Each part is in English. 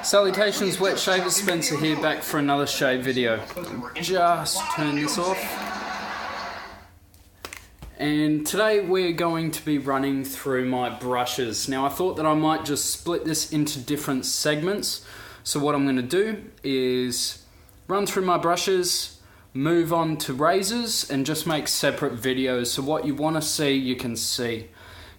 Salutations, Wet Shaver Spencer here, back for another shave video. Just turn this off. And today we're going to be running through my brushes. Now I thought that I might just split this into different segments. So what I'm going to do is run through my brushes, move on to razors, and just make separate videos. So what you want to see, you can see.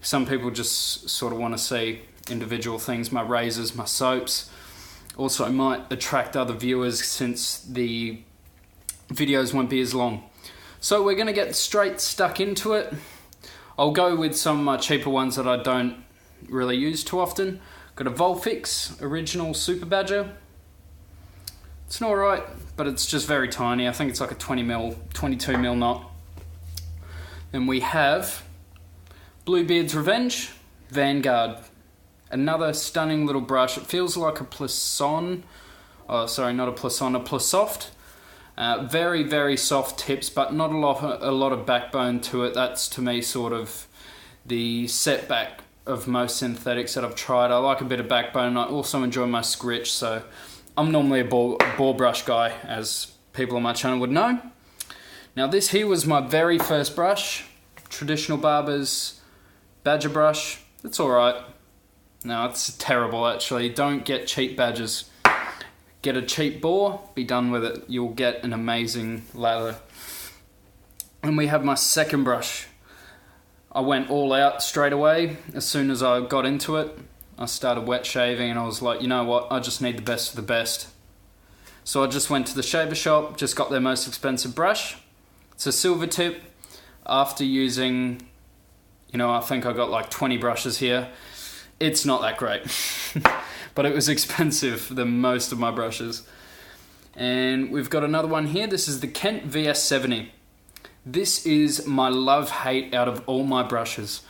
Some people just sort of want to see individual things, my razors, my soaps. Also might attract other viewers since the videos won't be as long. So we're going to get straight stuck into it. I'll go with some of my cheaper ones that I don't really use too often. Got a Volfix Original Super Badger. It's not alright, but it's just very tiny. I think it's like a 22mm knot. Then we have Bluebeard's Revenge Vanguard. Another stunning little brush. It feels like a Plisson. Oh, sorry, not a Plisson, a Plisoft. Very, very soft tips, but not a lot of backbone to it. That's, to me, sort of the setback of most synthetics that I've tried. I like a bit of backbone. I also enjoy my scritch, so I'm normally a bore brush guy, as people on my channel would know. Now, this here was my very first brush. Traditional Barber's Badger brush. It's alright. No, it's terrible actually. Don't get cheap badgers. Get a cheap bore, be done with it. You'll get an amazing lather. And we have my second brush. I went all out straight away. As soon as I got into it, I started wet shaving and I was like, you know what, I just need the best of the best. So I just went to the shaver shop, just got their most expensive brush. It's a silver tip. After using, I think I got like 20 brushes here. It's not that great, but it was expensive than most of my brushes. And we've got another one here. This is the Kent VS70. This is my love-hate out of all my brushes.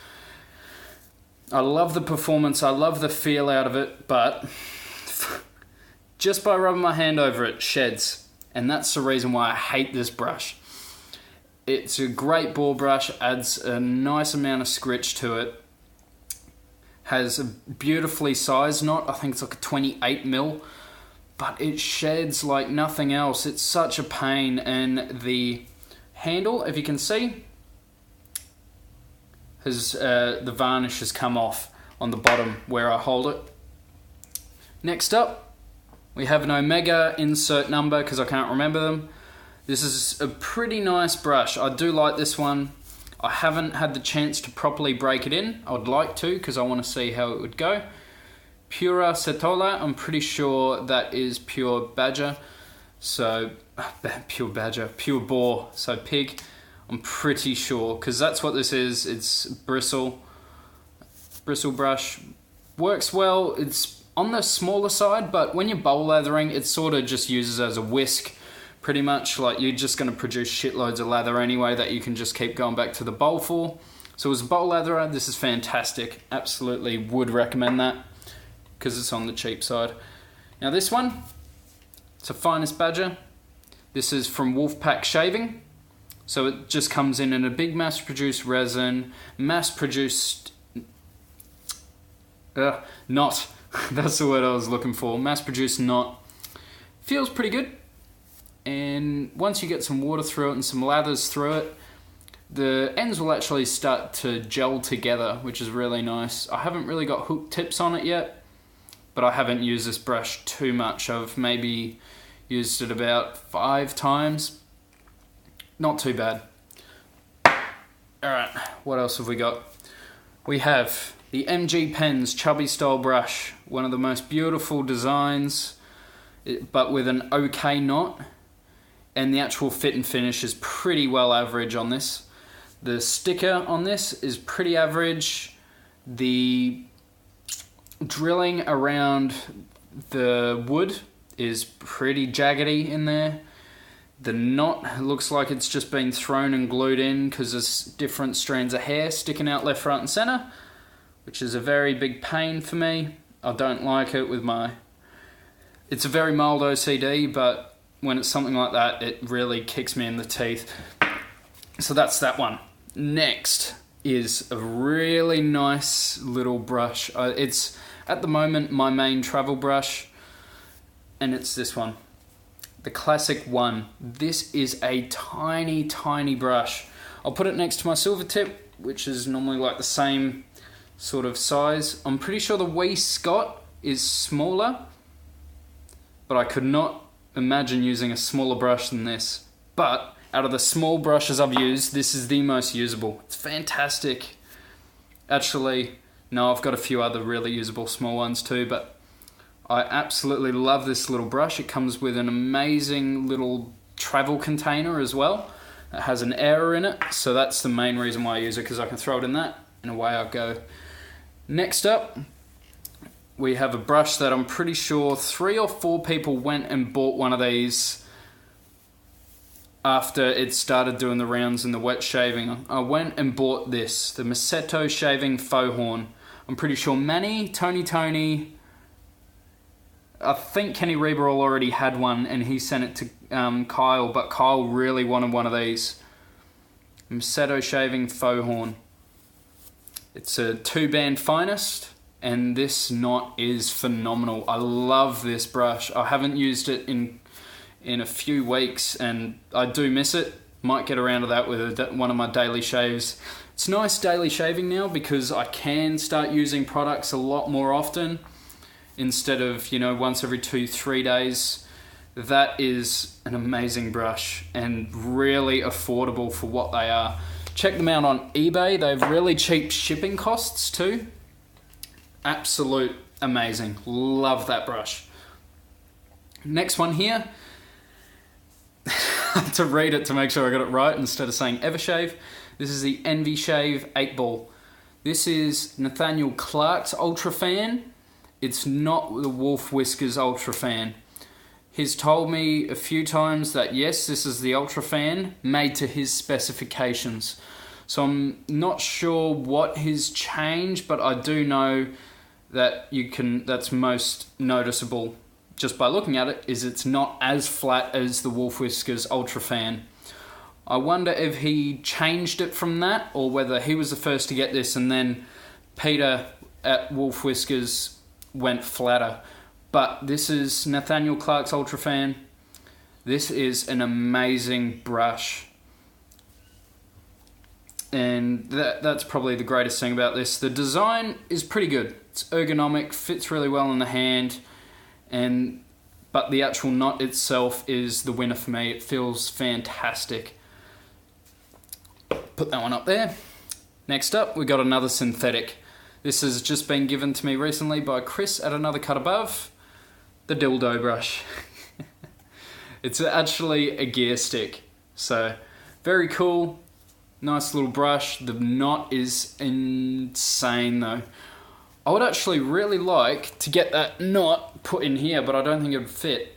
I love the performance, I love the feel out of it, but just by rubbing my hand over it, sheds. And that's the reason why I hate this brush. It's a great bore brush, adds a nice amount of scritch to it. Has a beautifully sized knot. I think it's like a 28mm, but it sheds like nothing else. It's such a pain. And the handle, if you can see, has the varnish has come off on the bottom where I hold it. Next up, we have an Omega insert number because I can't remember them. This is a pretty nice brush. I do like this one. I haven't had the chance to properly break it in. I would like to because I want to see how it would go. Pura Setola, I'm pretty sure that is pure badger. So, pure boar, so pig. I'm pretty sure because that's what this is. It's bristle brush. Works well. It's on the smaller side, but when you're bowl lathering, it sort of just uses as a whisk. Pretty much, like you're just going to produce shitloads of lather anyway that you can just keep going back to the bowl for. So as a bowl latherer, this is fantastic. Absolutely would recommend that because it's on the cheap side. Now this one, it's a Finest Badger. This is from Wolfpack Shaving. So it just comes in a big mass-produced resin, mass-produced knot. That's the word I was looking for. Mass-produced knot. Feels pretty good. And once you get some water through it and some lathers through it, the ends will actually start to gel together, which is really nice. I haven't really got hook tips on it yet, but I haven't used this brush too much. I've maybe used it about 5 times. Not too bad. Alright, what else have we got? We have the MG Pens Chubby Style Brush. One of the most beautiful designs, but with an okay knot. And the actual fit and finish is pretty well average on this. The sticker on this is pretty average. The drilling around the wood is pretty jaggedy in there. The knot looks like it's just been thrown and glued in because there's different strands of hair sticking out left, right and center, which is a very big pain for me. I don't like it with my... It's a very mild OCD, but when it's something like that, it really kicks me in the teeth. So that's that one. Next is a really nice little brush. It's, at the moment, my main travel brush. and it's this one, the classic one. This is a tiny, tiny brush. I'll put it next to my silver tip, which is normally like the same sort of size. I'm pretty sure the Wee Scott is smaller, but I could not imagine using a smaller brush than this. But out of the small brushes I've used, this is the most usable. It's fantastic. Actually, no, I've got a few other really usable small ones too, but I absolutely love this little brush. It comes with an amazing little travel container as well. It has an air in it, so that's the main reason why I use it, because I can throw it in that and away I go. Next up, we have a brush that I'm pretty sure 3 or 4 people went and bought one of these after it started doing the rounds in the wet shaving. I went and bought this, the Masetto Shaving Faux Horn. I'm pretty sure Manny, Tony, I think Kenny Reberall already had one and he sent it to Kyle, but Kyle really wanted one of these. Masetto Shaving Faux Horn. It's a 2-band finest, and this knot is phenomenal. I love this brush. I haven't used it in a few weeks and I do miss it. Might get around to that with one of my daily shaves. It's nice daily shaving now because I can start using products a lot more often instead of, you know, once every 2-3 days. That is an amazing brush and really affordable for what they are. Check them out on eBay. They have really cheap shipping costs too. Absolute amazing. Love that brush. Next one here. To read it to make sure I got it right instead of saying Evershave. This is the Envy Shave 8-ball. This is Nathaniel Clark's Ultra Fan. It's not the Wolf Whiskers Ultra Fan. He's told me a few times that yes, this is the Ultra Fan made to his specifications. So I'm not sure what he's changed, but I do know that that's most noticeable just by looking at it, is it's not as flat as the Wolf Whiskers Ultra Fan. I wonder if he changed it from that, or whether he was the first to get this and then Peter at Wolf Whiskers went flatter. But this is Nathaniel Clark's Ultra Fan. This is an amazing brush. And that's probably the greatest thing about this. The design is pretty good. It's ergonomic, fits really well in the hand, but the actual knot itself is the winner for me. It feels fantastic. Put that one up there. Next up, we got another synthetic. This has just been given to me recently by Chris at Another Cut Above. The dildo brush. It's actually a gear stick. So, very cool. Nice little brush. The knot is insane though. I would actually really like to get that knot put in here, but I don't think it would fit.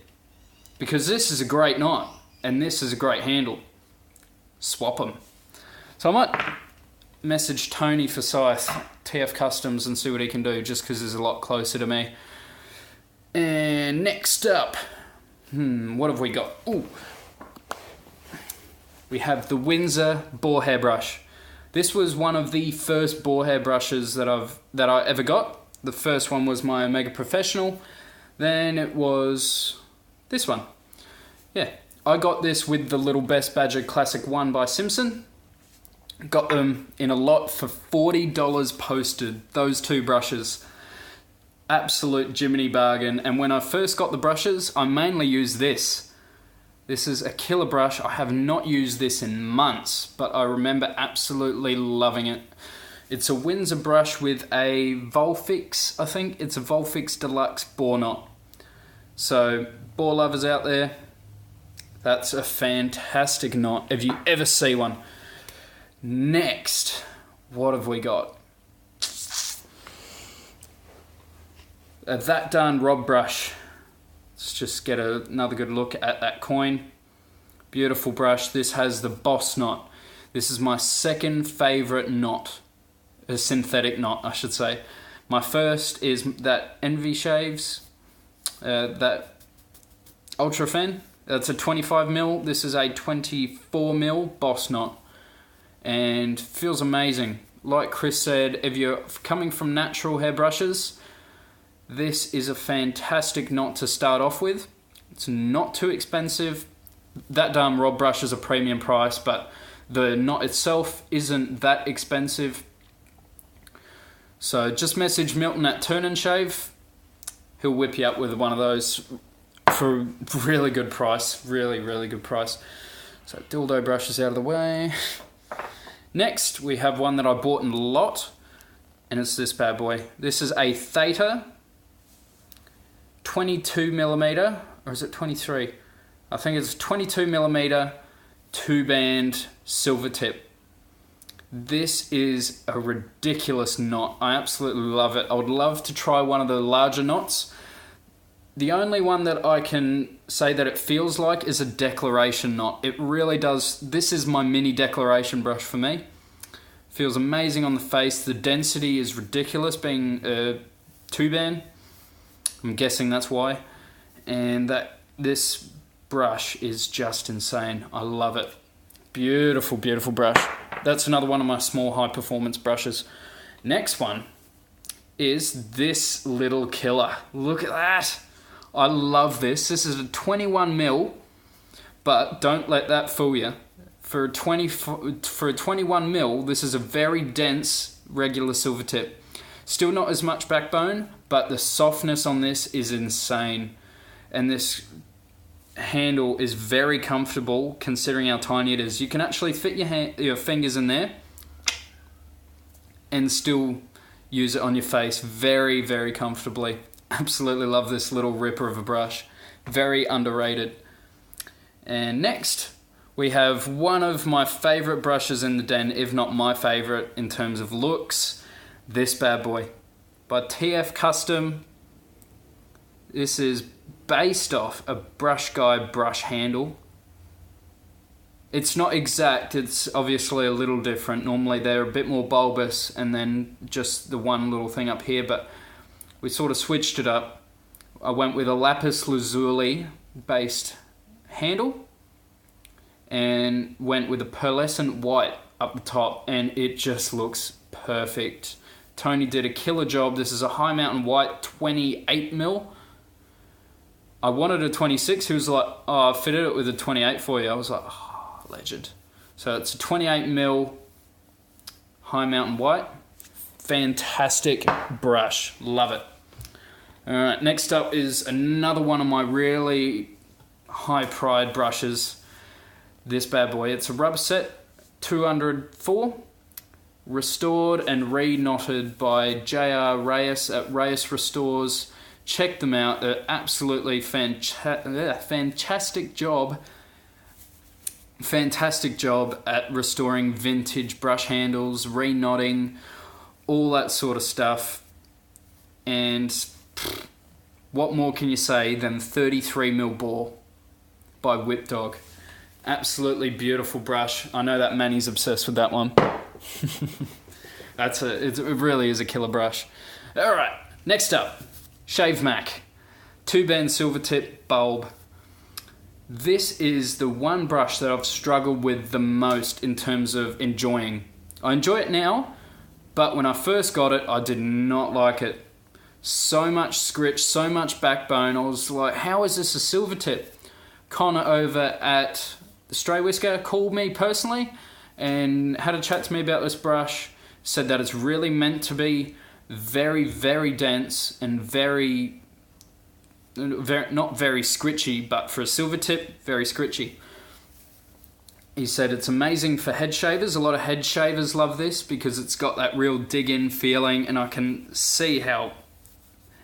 Because this is a great knot, and this is a great handle. Swap them. So I might message Tony Forsyth, TF Customs, and see what he can do, just because he's a lot closer to me. And next up, what have we got? Ooh. We have the Windsor boar hair brush. This was one of the first boar hair brushes that I ever got. The first one was my Omega Professional. Then it was this one. Yeah, I got this with the Little Best Badger Classic 1 by Simpson. Got them in a lot for $40 posted, those 2 brushes. Absolute Jiminy bargain. And when I first got the brushes, I mainly used this. This is a killer brush. I have not used this in months, but I remember absolutely loving it. It's a Windsor brush with a Volfix, I think. It's a Volfix Deluxe boar knot. So, boar lovers out there, that's a fantastic knot if you ever see one. Next, what have we got? A That Done Rob brush. Let's just get another good look at that coin. Beautiful brush. This has the Boss knot. This is my second favorite knot. A synthetic knot, I should say. My first is that Envy Shaves, that Ultra Fan. That's a 25mm. This is a 24mm Boss knot. And feels amazing. Like Chris said, if you're coming from natural hair brushes, This is a fantastic knot to start off with. It's not too expensive. That damn rod brush is a premium price, but the knot itself isn't that expensive. So just message Milton at Turn and Shave. He'll whip you up with one of those for a really good price. Really, really good price. So dildo brush is out of the way. Next, we have one that I bought in a lot, and it's this bad boy. This is a Theta 22mm, or is it 23? I think it's 22mm 2-band silver tip. This is a ridiculous knot. I absolutely love it. I would love to try one of the larger knots. The only one that I can say that it feels like is a declaration knot. It really does. This is my mini declaration brush for me. Feels amazing on the face. The density is ridiculous being a 2-band. I'm guessing that's why. And this brush is just insane. I love it. Beautiful, beautiful brush. That's another one of my small high performance brushes. Next one is this little killer. Look at that. I love this. This is a 21mm, but don't let that fool you. For a 21mm, this is a very dense regular silver tip. Still not as much backbone, but the softness on this is insane. And this handle is very comfortable considering how tiny it is. You can actually fit your fingers in there and still use it on your face very, very comfortably. Absolutely love this little ripper of a brush. Very underrated. And next, we have one of my favorite brushes in the den, if not my favorite in terms of looks. This bad boy by TF Custom. This is based off a Brush Guide brush handle. It's not exact, it's obviously a little different. Normally they're a bit more bulbous and then just the one little thing up here, but we sort of switched it up. I went with a lapis lazuli based handle and went with a pearlescent white up the top, and it just looks perfect. Tony did a killer job. This is a High Mountain White 28mm. I wanted a 26. He was like, oh, I fitted it with a 28 for you. I was like, oh, legend. So it's a 28mm High Mountain White. Fantastic brush. Love it. Alright, next up is another one of my really high pride brushes. This bad boy. It's a rubber set 204. Restored and re-knotted by JR Reyes at Reyes Restores. Check them out. They're absolutely fantastic job. Fantastic job at restoring vintage brush handles, re-knotting, all that sort of stuff. And what more can you say than 33mm bore by Whip Dog? Absolutely beautiful brush. I know that Manny's obsessed with that one. It really is a killer brush. All right, next up, Shave Mac 2-band silver tip bulb. This is the one brush that I've struggled with the most in terms of enjoying. I enjoy it now, but when I first got it, I did not like it. So much scritch, so much backbone. I was like, how is this a silver tip? Connor over at the Stray Whisker called me personally and had a chat to me about this brush. Said that it's really meant to be very, very dense and very not very scritchy, but for a silver tip, very scritchy. He said it's amazing for head shavers. A lot of head shavers love this because it's got that real dig-in feeling, and I can see how,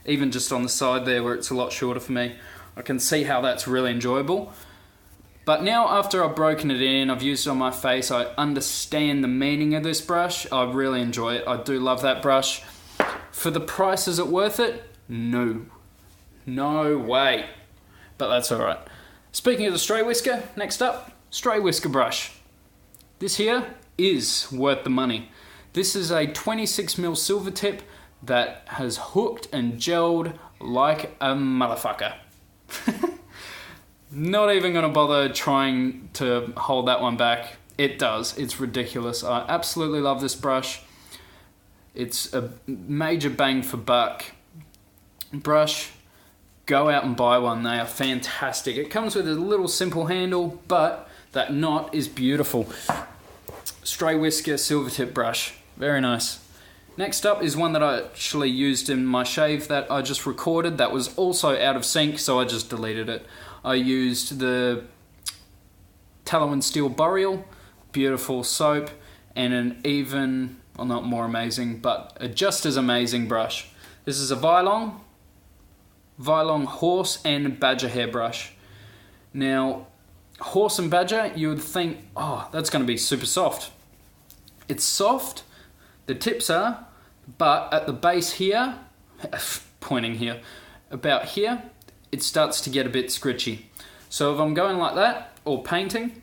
even just on the side there where it's a lot shorter for me, I can see how that's really enjoyable. But now after I've broken it in, I've used it on my face, I understand the meaning of this brush. I really enjoy it. I do love that brush. For the price, is it worth it? No. No way. But that's alright. Speaking of the Stray Whisker, next up, Stray Whisker brush. This here is worth the money. This is a 26mm silver tip that has hooked and gelled like a motherfucker. Not even going to bother trying to hold that one back. It does. It's ridiculous. I absolutely love this brush. It's a major bang for buck brush, go out and buy one. They are fantastic. It comes with a little simple handle, but that knot is beautiful. Stray whisker silver tip brush, very nice. Next up is one that I actually used in my shave that I just recorded that was also out of sync, so I just deleted it. I used the Tallow and Steel Boreal, beautiful soap, and an even, well, not more amazing, but a just as amazing brush. This is a VialOn horse and badger hair brush. Now, horse and badger, you would think, oh, that's going to be super soft. It's soft, the tips are, but at the base here, pointing here, about here, it starts to get a bit scritchy. So if I'm going like that, or painting,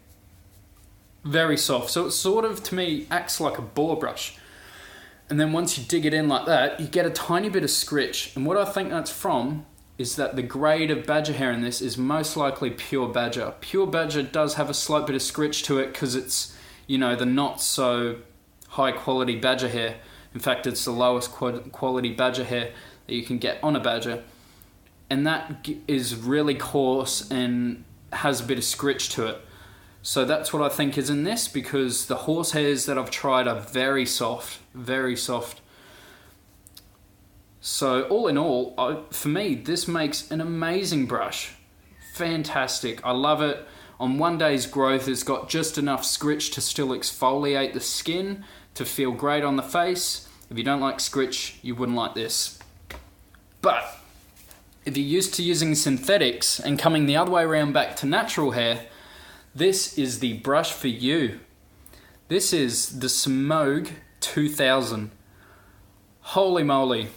very soft. So it sort of, to me, acts like a bore brush. And then once you dig it in like that, you get a tiny bit of scritch. And what I think that's from is that the grade of badger hair in this is most likely pure badger. Pure badger does have a slight bit of scritch to it because it's, you know, the not so high quality badger hair. In fact, it's the lowest quality badger hair that you can get on a badger. And that is really coarse and has a bit of scritch to it. So that's what I think is in this, because the horse hairs that I've tried are very soft, very soft. So all in all, for me, this makes an amazing brush. Fantastic, I love it. On one day's growth, it's got just enough scritch to still exfoliate the skin to feel great on the face. If you don't like scritch, you wouldn't like this. But if you're used to using synthetics and coming the other way around back to natural hair, this is the brush for you. This is the Smog 2000. Holy moly.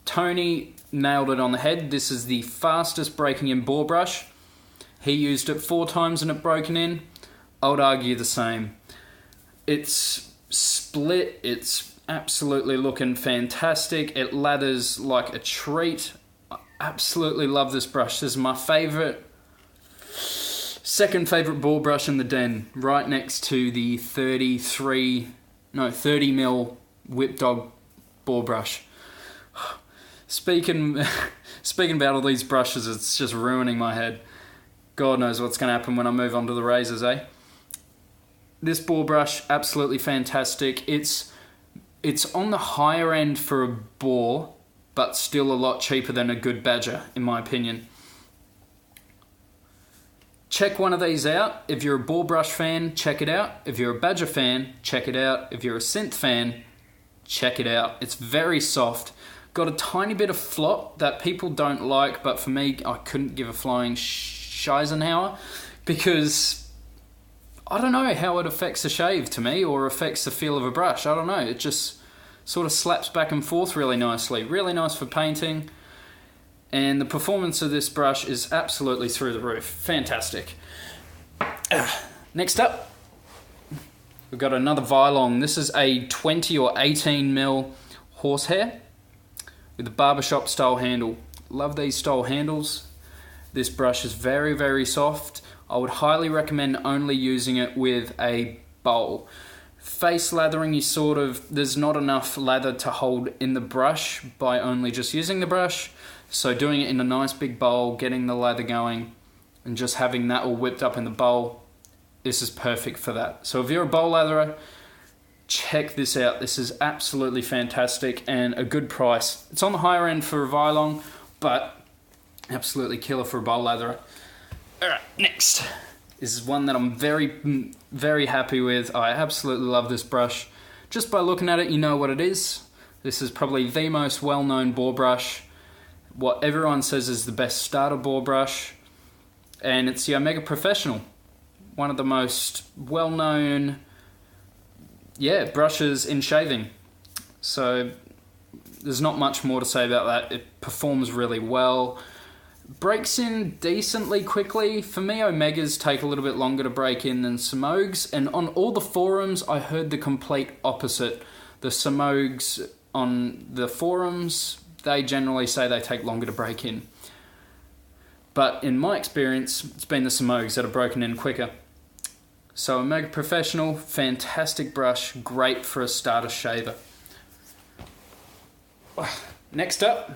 Tony nailed it on the head. This is the fastest breaking in bore brush. He used it 4 times and it broken in. I would argue the same. It's split. It's absolutely looking fantastic. It lathers like a treat. I absolutely love this brush. This is my second favorite bore brush in the den, right next to the 30 mil Whip Dog bore brush. Speaking about all these brushes, it's just ruining my head. God knows what's going to happen when I move on to the razors, eh? This bore brush, absolutely fantastic. It's on the higher end for a bore, but still a lot cheaper than a good badger, in my opinion. Check one of these out. If you're a bore brush fan, check it out. If you're a badger fan, check it out. If you're a synth fan, check it out. It's very soft. Got a tiny bit of flop that people don't like, but for me, I couldn't give a flying Scheisenhauer because I don't know how it affects the shave to me or affects the feel of a brush. I don't know. It just sort of slaps back and forth really nicely. Really nice for painting. And the performance of this brush is absolutely through the roof. Fantastic. Next up, we've got another VialOn. This is a 20 or 18 mil horsehair with a barbershop style handle. Love these style handles. This brush is very, very soft. I would highly recommend only using it with a bowl. Face lathering, there's not enough lather to hold in the brush by only just using the brush. So doing it in a nice big bowl, getting the lather going, and just having that all whipped up in the bowl, this is perfect for that. So if you're a bowl latherer, check this out. This is absolutely fantastic and a good price. It's on the higher end for a VialOn, but absolutely killer for a bowl latherer. Alright, next. This is one that I'm very, very happy with. I absolutely love this brush. Just by looking at it, you know what it is. This is probably the most well-known bore brush. What everyone says is the best starter bore brush. And it's the Omega Professional. One of the most well-known brushes in shaving. So there's not much more to say about that. It performs really well. Breaks in decently quickly. For me, Omegas take a little bit longer to break in than Smogs. And on all the forums, I heard the complete opposite. The Smogs on the forums, they generally say they take longer to break in. But in my experience, it's been the Smogs that have broken in quicker. So Omega Professional, fantastic brush, great for a starter shaver. Next up,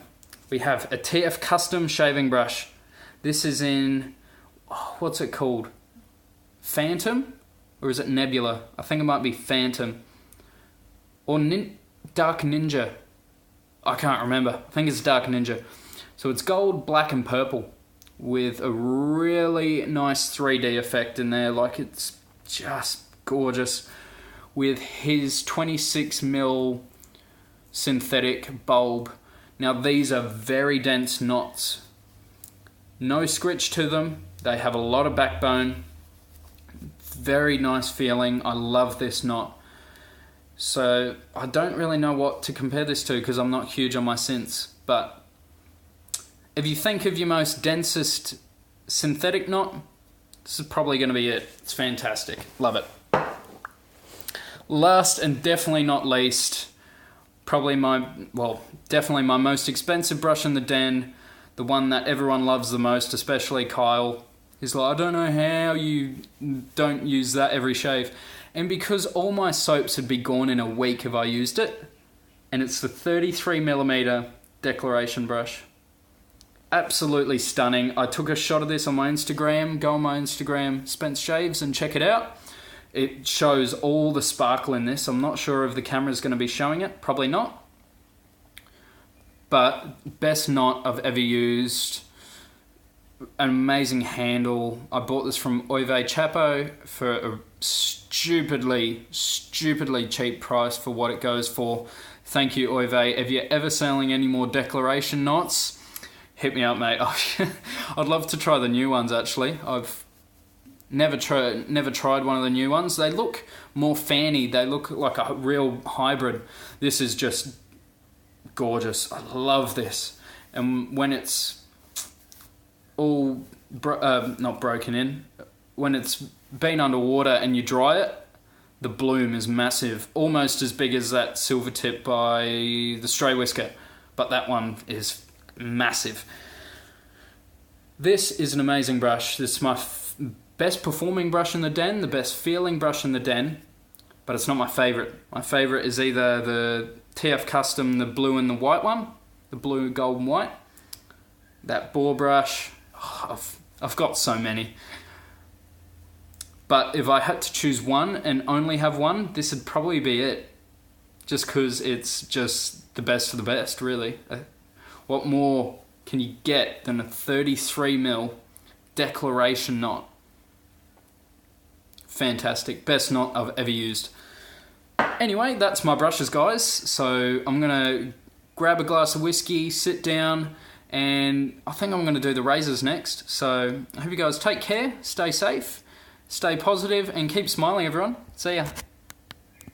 we have a TF Custom shaving brush. This is in, what's it called? Phantom? Or is it Nebula? I think it might be Phantom. Or Dark Ninja. I can't remember. I think it's Dark Ninja. So it's gold, black and purple with a really nice 3D effect in there. Like, it's just gorgeous. With his 26mm synthetic bulb. Now these are very dense knots. No scritch to them. They have a lot of backbone. Very nice feeling. I love this knot. So I don't really know what to compare this to because I'm not huge on my synths. But if you think of your most densest synthetic knot, this is probably going to be it. It's fantastic. Love it. Last and definitely not least, definitely my most expensive brush in the den, the one that everyone loves the most, especially Kyle. He's like, I don't know how you don't use that every shave. And because all my soaps would be gone in a week if I used it, and it's the 33mm Declaration brush. Absolutely stunning. I took a shot of this on my Instagram. Go on my Instagram, Spence Shaves, and check it out. It shows all the sparkle in this. I'm not sure if the camera's going to be showing it. Probably not. But best knot I've ever used. An amazing handle. I bought this from Oive Chapo for a stupidly cheap price for what it goes for. Thank you, Oive. If you're ever selling any more Declaration knots, hit me up, mate. I'd love to try the new ones, actually. I've never tried one of the new ones. They look more fanny. They look like a real hybrid. This is just gorgeous. I love this. And when it's all not broken in, when it's been underwater and you dry it, the bloom is massive, almost as big as that silver tip by the Stray Whisker, but that one is massive. This is an amazing brush. This is my best performing brush in the den, the best feeling brush in the den, but it's not my favorite. My favorite is either the TF Custom, the blue and the white one, the blue, gold and white, that boar brush. I've got so many. But if I had to choose one and only have one, this would probably be it. Just because it's just the best of the best, really. What more can you get than a 33mm Declaration knot? Fantastic. Best knot I've ever used. Anyway, that's my brushes, guys. So I'm going to grab a glass of whiskey, sit down, and I think I'm going to do the razors next. So I hope you guys take care, stay safe, stay positive, and keep smiling, everyone. See ya.